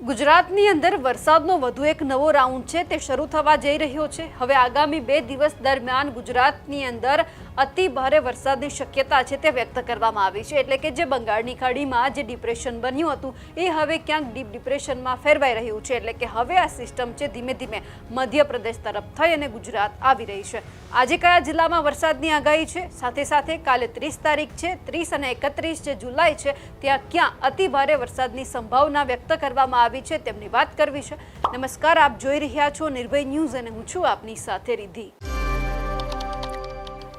ગુજરાતની અંદર વરસાદનો વધુ એક નવો રાઉન્ડ છે તે શરૂ થવા જઈ રહ્યો છે। હવે આગામી 2 દિવસ દરમિયાન ગુજરાતની અંદર અતિ ભારે વરસાદની શક્યતા છે તે વ્યક્ત કરવામાં આવી છે। એટલે કે જે બંગાળની ખાડીમાં જે ડિપ્રેશન બન્યું હતું એ હવે ક્યાંક ડીપ ડિપ્રેશનમાં ફેરવાઈ રહ્યું છે। એટલે કે હવે આ સિસ્ટમ છે ધીમે ધીમે મધ્યપ્રદેશ તરફ થઈ અને ગુજરાત આવી રહી છે। આજે કયા જિલ્લામાં વરસાદની આગાહી છે, સાથે સાથે કાલે 30 તારીખ છે, 30 અને 31 જે જુલાઈ છે ત્યાં ક્યાં અતિ ભારે વરસાદની સંભાવના વ્યક્ત કરવામાં આવી છે તેમની વાત કરવી છે। નમસ્કાર, આપ જોઈ રહ્યા છો નિર્ભય ન્યૂઝ અને હું છું આપની સાથે રિદ્ધિ।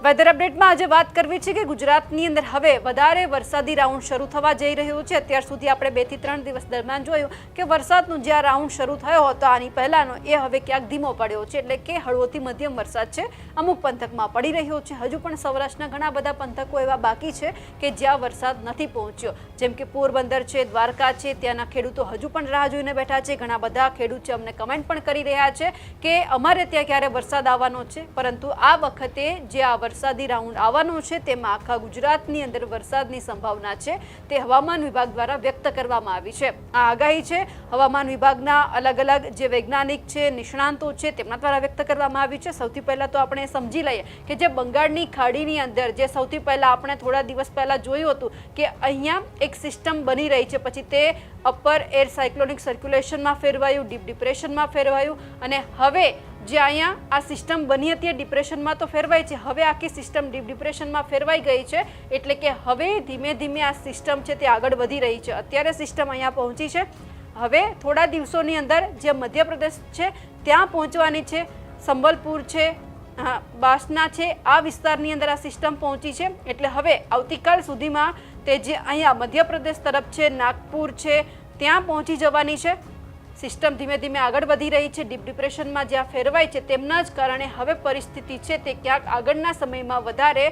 વેધર અપડેટમાં આજે વાત કરવી છે કે ગુજરાતની અંદર હવે વધારે વરસાદી રાઉન્ડ શરૂ થવા જઈ રહ્યો છે। અત્યાર સુધી આપણે 2 થી 3 દિવસ દરમિયાન જોયું કે વરસાદનો જે રાઉન્ડ શરૂ થયો હતો આની પહેલાનો એ હવે ક્યાંક ધીમો પડ્યો છે। એટલે કે હળવોથી મધ્યમ વરસાદ છે અમુક પંથકમાં પડી રહ્યો છે। હજુ પણ સૌરાષ્ટ્રના ઘણા બધા પંથકો એવા બાકી છે કે જ્યાં વરસાદ નથી પહોંચ્યો, જેમ કે પોરબંદર છે, દ્વારકા છે, ત્યાંના ખેડૂતો હજુ પણ રાહ જોઈને બેઠા છે। ઘણા બધા ખેડૂત છે અમને કમેન્ટ પણ કરી રહ્યા છે કે અમારે ત્યાં ક્યારે વરસાદ આવવાનો છે, પરંતુ આ વખતે જે આ વરસાદી રાઉન્ડ આવવાનો છે તેમાં આખા ગુજરાતની અંદર વરસાદની સંભાવના છે તે હવામાન વિભાગ દ્વારા વ્યક્ત કરવામાં આવી છે। આ આગાહી છે હવામાન વિભાગના અલગ અલગ જે વૈજ્ઞાનિક છે, નિષ્ણાંતો છે તેમના દ્વારા વ્યક્ત કરવામાં આવી છે। સૌથી પહેલા તો આપણે સમજી લઈએ કે જે બંગાળની ખાડીની અંદર જે સૌથી પહેલા આપણે થોડા દિવસ પહેલા જોયું હતું કે અહીંયા એક સિસ્ટમ બની રહી છે, પછી તે અપર એર સાયક્લોનિક સર્ક્યુલેશનમાં ફેરવાયું, ડીપ ડિપ્રેશનમાં ફેરવાયું અને હવે જે અહીંયા આ સિસ્ટમ બની હતી એ ડિપ્રેશનમાં તો ફેરવાઈ છે, હવે આખી સિસ્ટમ ડીપ ડિપ્રેશનમાં ફેરવાઈ ગઈ છે। એટલે કે હવે ધીમે ધીમે આ સિસ્ટમ છે તે આગળ વધી રહી છે। અત્યારે સિસ્ટમ અહીંયા પહોંચી છે, હવે થોડા દિવસોની અંદર જે મધ્યપ્રદેશ છે ત્યાં પહોંચવાની છે, સંબલપુર છે, બાસના છે, આ વિસ્તારની અંદર આ સિસ્ટમ પહોંચી છે। એટલે હવે આવતીકાલ સુધીમાં તે જે અહીંયા મધ્યપ્રદેશ તરફ છે, નાગપુર છે, ત્યાં પહોંચી જવાની છે। સિસ્ટમ ધીમે ધીમે આગળ વધી રહી છે, ડીપ ડિપ્રેશનમાં જ્યાં ફેરવાય છે તેમના જ કારણે હવે પરિસ્થિતિ છે તે ક્યાંક આગળના સમયમાં વધારે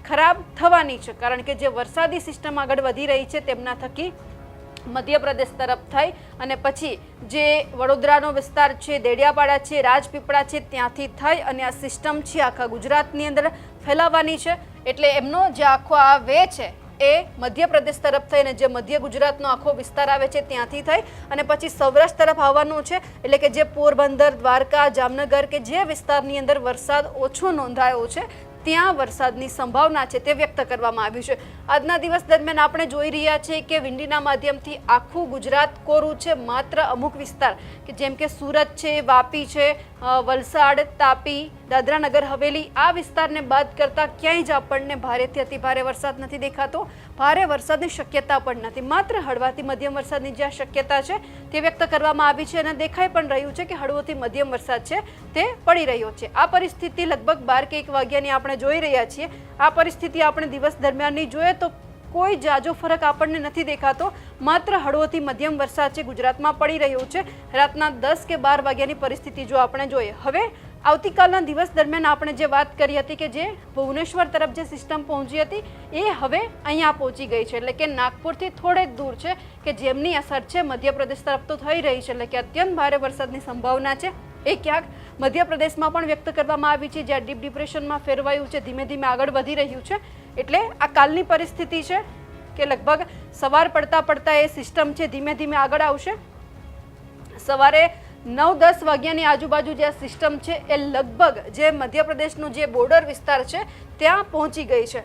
ખરાબ થવાની છે, કારણ કે જે વરસાદી સિસ્ટમ આગળ વધી રહી છે તેમના થકી મધ્યપ્રદેશ તરફ થઈ અને પછી જે વડોદરાનો વિસ્તાર છે, દેડિયાપાડા છે, રાજપીપળા છે ત્યાંથી થઈ અને આ સિસ્ટમ છે આખા ગુજરાતની અંદર ફેલાવાની છે। એટલે એમનો જે આખો આ વે છે એ મધ્યપ્રદેશ તરફ થઈને જે મધ્ય ગુજરાતનો આખો વિસ્તાર આવે છે ત્યાંથી થઈ અને પછી સૌરાષ્ટ્ર તરફ આવવાનું છે। એટલે કે જે પોરબંદર, દ્વારકા, જામનગર કે જે વિસ્તારની અંદર વરસાદ ઓછો નોંધાયો છે ત્યાં વરસાદની સંભાવના છે તે વ્યક્ત કરવામાં આવ્યું છે। આજના દિવસ દરમિયાન આપણે જોઈ રહ્યા છીએ કે વિંડીના માધ્યમથી આખું ગુજરાત કોરું છે, માત્ર અમુક વિસ્તાર કે જેમ કે સુરત છે, વાપી છે, વલસાડ, તાપી, દાદરા નગર હવેલી આ વિસ્તારને બાદ કરતા ક્યાંય જ આપણને ભારેથી અતિ ભારે વરસાદ નથી દેખાતો, ભારે વરસાદની શક્યતા પણ નથી, માત્ર હળવાથી મધ્યમ વરસાદની જે શક્યતા છે તે વ્યક્ત કરવામાં આવી છે અને દેખાઈ પણ રહ્યું છે કે હળવોથી મધ્યમ વરસાદ છે તે પડી રહ્યો છે। આ પરિસ્થિતિ લગભગ 12 કે 1 વાગ્યાની આપણે જોઈ રહ્યા છીએ। આ પરિસ્થિતિ આપણે દિવસ દરમિયાનની જોઈએ તો કોઈ જાજો ફરક આપણને નથી દેખાતો, માત્ર હળવોથી મધ્યમ વરસાદ છે ગુજરાતમાં પડી રહ્યો છે। રાતના 10 કે 12 વાગ્યાની પરિસ્થિતિ જો આપણે જોઈએ, હવે આવતીકાલના દિવસ દરમિયાન આપણે જે વાત કરી હતી કે જે ભુવનેશ્વર તરફ જે સિસ્ટમ પહોંચી હતી એ હવે અહીંયા પહોંચી ગઈ છે। એટલે કે નાગપુરથી થોડે જ દૂર છે કે જેમની અસર છે મધ્યપ્રદેશ તરફ તો થઈ રહી છે। એટલે કે અત્યંત ભારે વરસાદની સંભાવના છે એ ક્યાંક મધ્યપ્રદેશમાં પણ વ્યક્ત કરવામાં આવી છે, જ્યાં ડીપ ડિપ્રેશનમાં ફેરવાયું છે, ધીમે ધીમે આગળ વધી રહ્યું છે। એટલે આ કાલની પરિસ્થિતિ છે કે લગભગ સવાર પડતા પડતા એ સિસ્ટમ છે ધીમે ધીમે આગળ આવશે। સવારે 9-10 વાગ્યાની આજુબાજુ જે સિસ્ટમ છે એ લગભગ જે મધ્યપ્રદેશનો જે બોર્ડર વિસ્તાર છે ત્યાં પહોંચી ગઈ છે।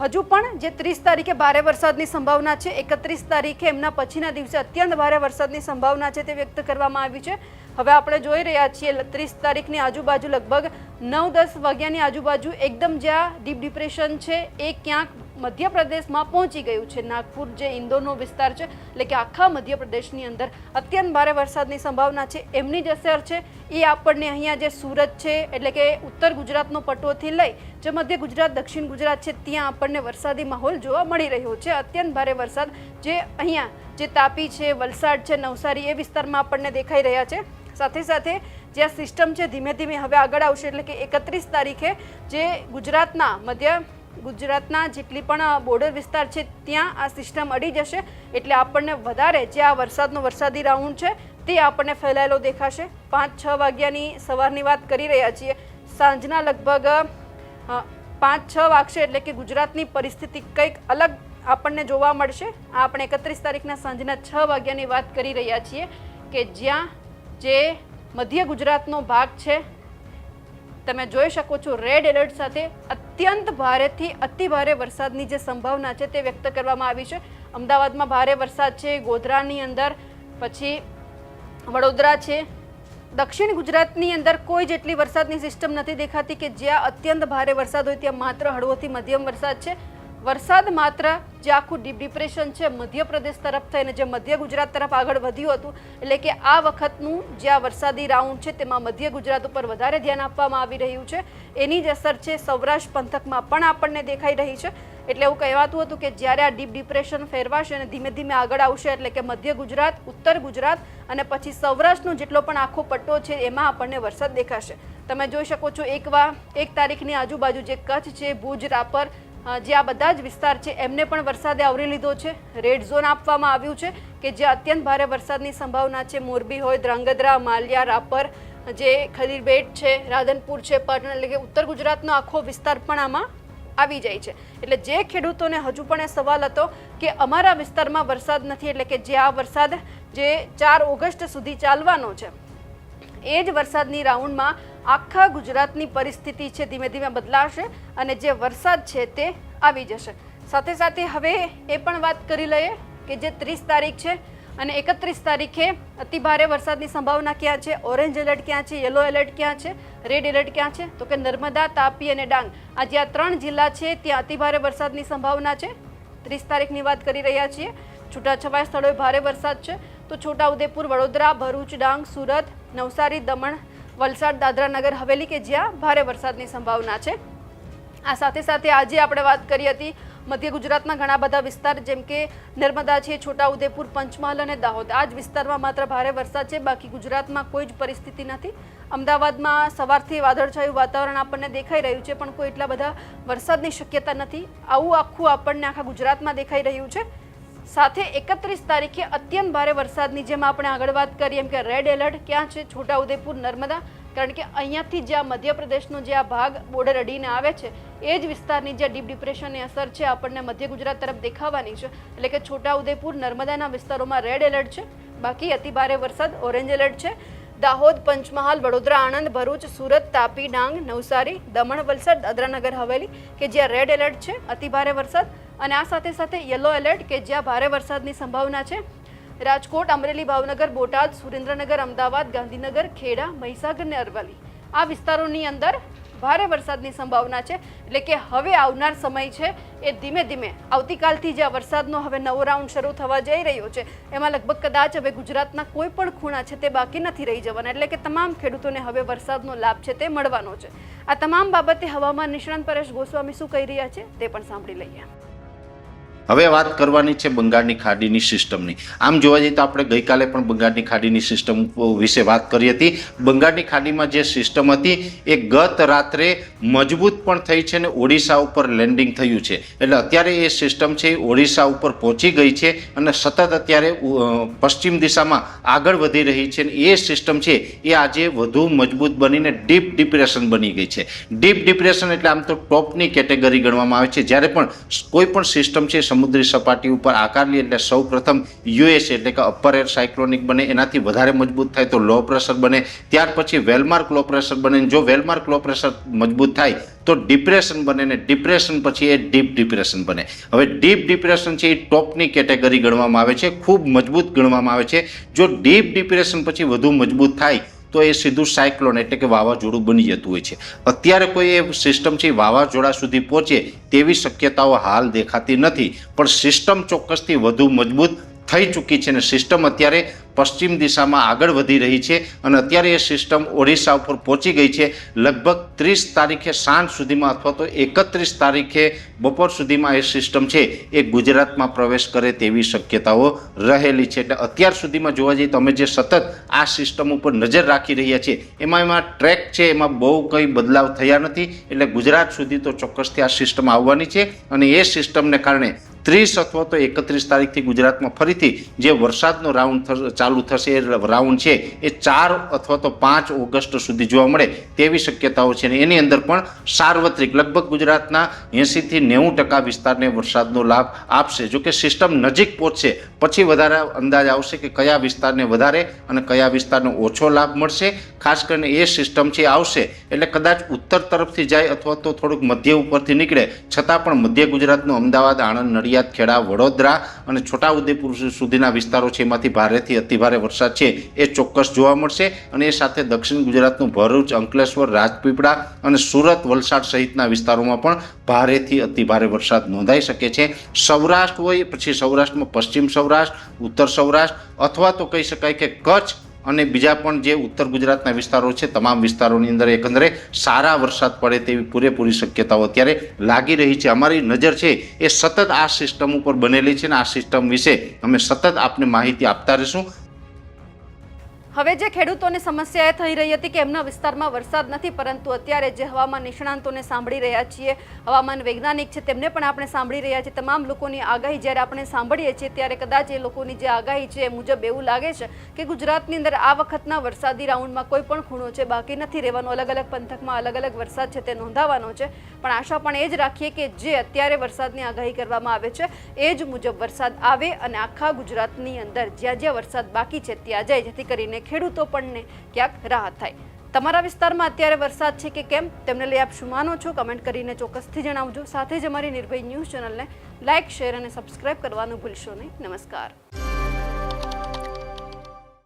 હજુ પણ જે 30 તારીખે ભારે વરસાદની સંભાવના છે, 31 તારીખે એમના પછીના દિવસે અત્યંત ભારે વરસાદની સંભાવના છે તે વ્યક્ત કરવામાં આવી છે। હવે આપણે જોઈ રહ્યા છીએ 30 તારીખની આજુબાજુ લગભગ 9-10 વાગ્યાની આજુબાજુ એકદમ જ્યાં ડીપ ડિપ્રેશન છે એ ક્યાંક મધ્યપ્રદેશમાં પહોંચી ગયું છે, નાગપુર જે ઇન્દોરનો વિસ્તાર છે। એટલે કે આખા મધ્યપ્રદેશની અંદર અત્યંત ભારે વરસાદની સંભાવના છે, એમની જ અસર છે એ આપણને અહીંયા જે સુરત છે એટલે કે ઉત્તર ગુજરાતનો પટ્ટોથી લઈ જે મધ્ય ગુજરાત, દક્ષિણ ગુજરાત છે ત્યાં આપણને વરસાદી માહોલ જોવા મળી રહ્યો છે। અત્યંત ભારે વરસાદ જે અહીંયા જે તાપી છે, વલસાડ છે, નવસારી એ વિસ્તારમાં આપણને દેખાઈ રહ્યા છે। સાથે સાથે જે આ સિસ્ટમ છે ધીમે ધીમે હવે આગળ આવશે, એટલે કે 31 તારીખે જે ગુજરાતના જેટલી પણ બોર્ડર વિસ્તાર છે ત્યાં આ સિસ્ટમ અડી જશે। એટલે આપણને વધારે જે આ વરસાદી રાઉન્ડ છે તે આપણને ફેલાયેલો દેખાશે। 5-6 વાગ્યાની સવારની વાત કરી રહ્યા છીએ, સાંજના લગભગ 5-6 વાગશે એટલે કે ગુજરાતની પરિસ્થિતિ કંઈક અલગ આપણને જોવા મળશે. આપણે 31 તારીખના સાંજના 6 વાગ્યાની વાત કરી રહ્યા છીએ કે જ્યાં જે મધ્ય ગુજરાતનો ભાગ છે તમે જોઈ શકો છો રેડ એલર્ટ સાથે અત્યંત ભારેથી અતિ ભારે વરસાદની જે સંભાવના છે તે વ્યક્ત કરવામાં આવી છે. અમદાવાદમાં ભારે વરસાદ છે, ગોધરાની અંદર, પછી વડોદરા છે. દક્ષિણ ગુજરાતની અંદર કોઈ જેટલી વરસાદની સિસ્ટમ નથી દેખાતી કે જ્યાં અત્યંત ભારે વરસાદ હોય, ત્યાં માત્ર હળવોથી મધ્યમ વરસાદ છે. વરસાદ માત્ર જે આખું ડીપ ડિપ્રેશન છે મધ્યપ્રદેશ તરફ થઈને જે મધ્ય ગુજરાત તરફ આગળ વધ્યું હતું, એટલે કે આ વખતનું જે આ વરસાદી રાઉન્ડ છે તેમાં મધ્ય ગુજરાત ઉપર વધારે ધ્યાન આપવામાં આવી રહ્યું છે. એની જ અસર છે સૌરાષ્ટ્ર પંથકમાં પણ આપણને દેખાઈ રહી છે. એટલે એવું કહેવાતું હતું કે જ્યારે આ ડીપ ડિપ્રેશન ફેરવાશે અને ધીમે ધીમે આગળ આવશે, એટલે કે મધ્ય ગુજરાત, ઉત્તર ગુજરાત અને પછી સૌરાષ્ટ્રનો જેટલો પણ આખો પટ્ટો છે એમાં આપણને વરસાદ દેખાશે. તમે જોઈ શકો છો 1 તારીખની આજુબાજુ જે કચ્છ છે, ભુજ, રાપર, જે આ બધા જ વિસ્તાર છે એમને પણ વરસાદે આવરી લીધો છે. રેડ ઝોન આપવામાં આવ્યું છે કે જે અત્યંત ભારે વરસાદની સંભાવના છે. મોરબી હોય, ધ્રાંગધ્રા, માલિયા, રાપર, જે ખલીરબેટ છે, રાધનપુર છે, પાટણ, એટલે કે ઉત્તર ગુજરાતનો આખો વિસ્તાર પણ આમાં આવી જાય છે. એટલે જે ખેડૂતોને હજુ પણ એ સવાલ હતો કે અમારા વિસ્તારમાં વરસાદ નથી, એટલે કે જે આ વરસાદ જે 4 ઓગસ્ટ સુધી ચાલવાનો છે એ જ વરસાદની રાઉન્ડમાં આખા ગુજરાતની પરિસ્થિતિ છે ધીમે ધીમે બદલાશે અને જે વરસાદ છે તે આવી જશે. સાથે સાથે હવે એ પણ વાત કરી લઈએ કે જે 30 તારીખ છે અને 31 તારીખે અતિ ભારે વરસાદની સંભાવના ક્યાં છે, ઓરેન્જ એલર્ટ ક્યાં છે, યલો એલર્ટ ક્યાં છે, રેડ એલર્ટ ક્યાં છે, તો કે નર્મદા, તાપી અને ડાંગ, આ જે 3 જિલ્લા છે ત્યાં અતિ ભારે વરસાદની સંભાવના છે. 30 તારીખની વાત કરી રહ્યા છીએ. છૂટાછવાયા સ્થળોએ ભારે વરસાદ છે તો છોટાઉદેપુર, વડોદરા, ભરૂચ, ડાંગ, સુરત, નવસારી, દમણ, વલસાડ, દાદરા નગર હવેલી કે જ્યાં ભારે વરસાદની સંભાવના છે. આ સાથે સાથે આજે આપણે વાત કરી હતી મધ્ય ગુજરાતના ઘણા બધા વિસ્તાર જેમ કે નર્મદા છે, છોટાઉદેપુર, પંચમહાલ અને દાહોદ, આ જ વિસ્તારમાં માત્ર ભારે વરસાદ છે. બાકી ગુજરાતમાં કોઈ જ પરિસ્થિતિ નથી. અમદાવાદમાં સવારથી વાદળછાયું વાતાવરણ આપણને દેખાઈ રહ્યું છે પણ કોઈ એટલા બધા વરસાદની શક્યતા નથી. આવું આખું આપણને આખા ગુજરાતમાં દેખાઈ રહ્યું છે. સાથે 31 તારીખે અત્યંત ભારે વરસાદની જેમ આપણે આગળ વાત કરીએ એમ કે રેડ એલર્ટ ક્યાં છે, છોટાઉદેપુર, નર્મદા, કારણ કે અહીંયાથી જે આ મધ્યપ્રદેશનો જે આ ભાગ બોર્ડર અડીને આવે છે એ જ વિસ્તારની જે ડીપ ડિપ્રેશનની અસર છે આપણને મધ્ય ગુજરાત તરફ દેખાવાની છે. એટલે કે છોટાઉદેપુર, નર્મદાના વિસ્તારોમાં રેડ એલર્ટ છે. બાકી અતિ ભારે વરસાદ ઓરેન્જ એલર્ટ છે. દાહોદ, પંચમહાલ, વડોદરા, આણંદ, ભરૂચ, સુરત, તાપી, ડાંગ, નવસારી, દમણ, વલસાડ, દાદરાનગર હવેલી કે જ્યાં રેડ એલર્ટ છે અતિ ભારે વરસાદ, અને આ સાથે સાથે યલો એલર્ટ કે જ્યાં ભારે વરસાદની સંભાવના છે. રાજકોટ, અમરેલી, ભાવનગર, બોટાદ, સુરેન્દ્રનગર, અમદાવાદ, ગાંધીનગર, ખેડા, મહીસાગર અને અરવલ્લી, આ વિસ્તારોની અંદર ભારે વરસાદની સંભાવના છે. એટલે કે હવે આવનાર સમય છે એ ધીમે ધીમે આવતીકાલથી જે આ વરસાદનો હવે નવો રાઉન્ડ શરૂ થવા જઈ રહ્યો છે એમાં લગભગ કદાચ હવે ગુજરાતના કોઈ પણ ખૂણા છે તે બાકી નથી રહી જવાના. એટલે કે તમામ ખેડૂતોને હવે વરસાદનો લાભ છે તે મળવાનો છે. આ તમામ બાબતે હવામાન નિષ્ણાંત પરેશ ગોસ્વામી શું કહી રહ્યા છે તે પણ સાંભળી લઈએ. હવે વાત કરવાની છે બંગાળની ખાડીની સિસ્ટમની. આમ જોવા જઈએ તો આપણે ગઈકાલે પણ બંગાળની ખાડીની સિસ્ટમ વિશે વાત કરી હતી. બંગાળની ખાડીમાં જે સિસ્ટમ હતી એ ગત રાત્રે મજબૂત પણ થઈ છે અને ઓડિશા ઉપર લેન્ડિંગ થયું છે. એટલે અત્યારે એ સિસ્ટમ છે એ ઓડિશા ઉપર પહોંચી ગઈ છે અને સતત અત્યારે પશ્ચિમ દિશામાં આગળ વધી રહી છે. એ સિસ્ટમ છે એ આજે વધુ મજબૂત બનીને ડીપ ડિપ્રેશન બની ગઈ છે. ડીપ ડિપ્રેશન એટલે આમ તો ટોપની કેટેગરી ગણવામાં આવે છે. જ્યારે પણ કોઈ પણ સિસ્ટમ છે સમુદ્રી સપાટી ઉપર આકાર લે એટલે સૌ પ્રથમ યુએસ એટલે કે અપર એર સાયક્લોનિક બને, એનાથી વધારે મજબૂત થાય તો લો પ્રેશર બને, ત્યાર પછી વેલમાર્ક લો પ્રેશર બને. જો વેલમાર્ક લો પ્રેશર મજબૂત થાય તો ડિપ્રેશન બને ને ડિપ્રેશન પછી એ ડીપ ડિપ્રેશન બને. હવે ડીપ ડિપ્રેશન છે એ ટોપની કેટેગરી ગણવામાં આવે છે, ખૂબ મજબૂત ગણવામાં આવે છે. જો ડીપ ડિપ્રેશન પછી વધુ મજબૂત થાય તો એ સીધું સાયક્લોન એટલે કે વાવાઝોડું બની જતું હોય છે. અત્યારે કોઈ એ સિસ્ટમ છે વાવાઝોડા સુધી પહોંચે તેવી શક્યતાઓ હાલ દેખાતી નથી, પણ સિસ્ટમ ચોક્કસથી વધુ મજબૂત થઈ ચૂકી છે અને સિસ્ટમ અત્યારે પશ્ચિમ દિશામાં આગળ વધી રહી છે અને અત્યારે એ સિસ્ટમ ઓડિશા ઉપર પહોંચી ગઈ છે. લગભગ 30 તારીખે સાંજ સુધીમાં અથવા તો 31 તારીખે બપોર સુધીમાં એ સિસ્ટમ છે એ ગુજરાતમાં પ્રવેશ કરે તેવી શક્યતાઓ રહેલી છે. એટલે અત્યાર સુધીમાં જોવા જઈએ તો અમે જે સતત આ સિસ્ટમ ઉપર નજર રાખી રહ્યા છીએ એમાં ટ્રેક છે એમાં બહુ કંઈ બદલાવ થયા નથી. એટલે ગુજરાત સુધી તો ચોક્કસથી આ સિસ્ટમ આવવાની છે અને એ સિસ્ટમને કારણે 30 અથવા તો 31 તારીખથી ગુજરાતમાં ફરીથી જે વરસાદનો રાઉન્ડ ચાલુ થશે એ રાઉન્ડ છે એ 4 અથવા તો 5 ઓગસ્ટ સુધી જોવા મળે તેવી શક્યતાઓ છે અને એની અંદર પણ સાર્વત્રિક લગભગ ગુજરાતના 80 થી 90% વિસ્તારને વરસાદનો લાભ આપશે. જો કે સિસ્ટમ નજીક પહોંચશે પછી વધારે અંદાજ આવશે કે કયા વિસ્તારને વધારે અને કયા વિસ્તારને ઓછો લાભ મળશે. ખાસ કરીને એ સિસ્ટમ છે આવશે એટલે કદાચ ઉત્તર તરફથી જાય અથવા તો થોડુંક મધ્ય ઉપરથી નીકળે છતાં પણ મધ્ય ગુજરાતનું અમદાવાદ, આણંદ, નડિયાદ, ખેડા, વડોદરા અને છોટાઉદેપુર સુધીના વિસ્તારો છે એમાંથી ભારેથી અતિભારે વરસાદ છે એ ચોક્કસ જોવા મળશે અને એ સાથે દક્ષિણ ગુજરાતનું ભરૂચ, અંકલેશ્વર, રાજપીપળા અને સુરત, વલસાડ સહિતના વિસ્તારોમાં પણ ભારેથી અતિભારે વરસાદ નોંધાઈ શકે છે. સૌરાષ્ટ્ર હોય પછી સૌરાષ્ટ્રમાં પશ્ચિમ સૌરાષ્ટ્ર, ઉત્તર સૌરાષ્ટ્ર અથવા તો કહી શકાય કે કચ્છ અને બીજા પણ જે ઉત્તર ગુજરાતના વિસ્તારો છે તમામ વિસ્તારોની અંદર એકંદરે સારા વરસાદ પડે તેવી પૂરેપૂરી શક્યતાઓ અત્યારે લાગી રહી છે. અમારી નજર છે એ સતત આ સિસ્ટમ ઉપર બનેલી છે અને આ સિસ્ટમ વિશે અમે સતત આપને માહિતી આપતા રહીશું. હવે જે ખેડૂતોને સમસ્યા એ થઈ રહી હતી કે એમના વિસ્તારમાં વરસાદ નથી, પરંતુ અત્યારે જે હવામાન નિષ્ણાંતોને સાંભળી રહ્યા છીએ, હવામાન વૈજ્ઞાનિક છે તેમને પણ આપણે સાંભળી રહ્યા છીએ, તમામ લોકોની આગાહી જ્યારે આપણે સાંભળીએ છીએ ત્યારે કદાચ એ લોકોની જે આગાહી છે એ મુજબ એવું લાગે છે કે ગુજરાતની અંદર આ વખતના વરસાદી રાઉન્ડમાં કોઈ પણ ખૂણો છે બાકી નથી રહેવાનો. અલગ અલગ પંથકમાં અલગ અલગ વરસાદ છે તે નોંધાવાનો છે, પણ આશા પણ એ જ રાખીએ કે જે અત્યારે વરસાદની આગાહી કરવામાં આવે છે એ જ મુજબ વરસાદ આવે અને આખા ગુજરાતની અંદર જ્યાં જ્યાં વરસાદ બાકી છે ત્યાં જાય, જેથી કરીને ખેડૂતો પણ ક્યાંક રાહત થાય. તમારા વિસ્તારમાં અત્યારે વરસાદ છે કે કેમ તેમને લઈ આપ શું માનો છો કમેન્ટ કરીને ચોક્કસથી જણાવજો. સાથે જ અમારી નિર્ભય ન્યૂઝ ચેનલને લાઇક, શેર અને સબસ્ક્રાઇબ કરવાનું ભૂલશો નહીં. નમસ્કાર.